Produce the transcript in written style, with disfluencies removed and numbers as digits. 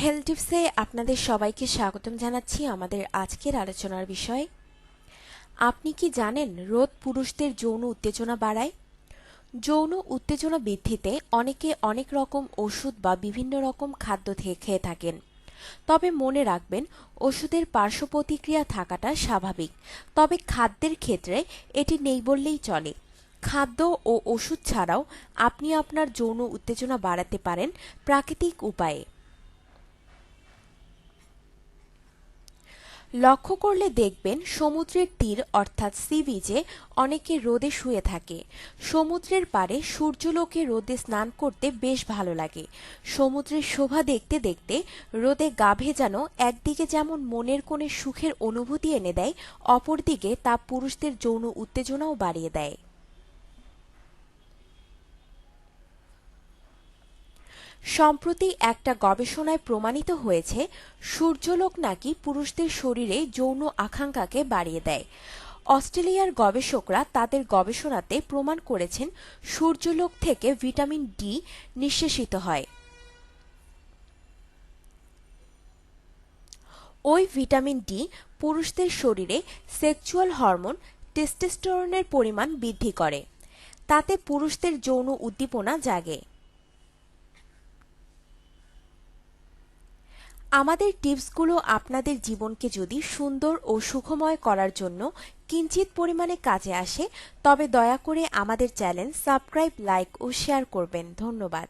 Health টিপসে আপনাদের সবাইকে স্বাগতম জানাচ্ছি। আমাদের আজকের আলোচনার বিষয়, আপনি কি জানেন রোদ পুরুষদের যৌন উত্তেজনা বাড়ায়? যৌন উত্তেজনা বৃদ্ধিতে অনেকে অনেক রকম ওষুধ বা বিভিন্ন রকম খাদ্য খেয়ে থাকেন। তবে মনে রাখবেন, ওষুধের পার্শ্ব প্রতিক্রিয়া থাকাটা স্বাভাবিক, তবে খাদ্যের ক্ষেত্রে এটি নেই বললেই চলে। খাদ্য ও ওষুধ ছাড়াও আপনি আপনার যৌন উত্তেজনা বাড়াতে পারেন প্রাকৃতিক উপায়ে। লক্ষ্য করলে দেখবেন, সমুদ্রের তীর অর্থাৎ সি বিচে অনেকে রোদে শুয়ে থাকে। সমুদ্রের পাড়ে সূর্যালোকে রোদে স্নান করতে বেশ ভালো লাগে। সমুদ্রের শোভা দেখতে দেখতে রোদে গা ভেজানো একদিকে যেমন মনের কোণে সুখের অনুভূতি এনে দেয়, অপরদিকে তা পুরুষদের যৌন উত্তেজনাও বাড়িয়ে দেয়। সম্প্রতি একটা গবেষণায় প্রমাণিত হয়েছে, সূর্যালোক নাকি পুরুষদের শরীরে যৌন আকাঙ্ক্ষাকে বাড়িয়ে দেয়। অস্ট্রেলিয়ার গবেষকরা তাদের গবেষণাতে প্রমাণ করেছেন, সূর্যালোক থেকে ভিটামিন ডি নিঃশেষিত হয়। ওই ভিটামিন ডি পুরুষদের শরীরে সেক্সুয়াল হরমোন টেস্টোস্টেরনের পরিমাণ বৃদ্ধি করে। তাতে পুরুষদের যৌন উদ্দীপনা জাগে। আমাদের টিপসগুলো আপনাদের জীবনকে যদি সুন্দর ও সুখময় করার জন্য কিঞ্চিত পরিমাণে কাজে আসে, তবে দয়া করে আমাদের চ্যানেল সাবস্ক্রাইব, লাইক ও শেয়ার করবেন। ধন্যবাদ।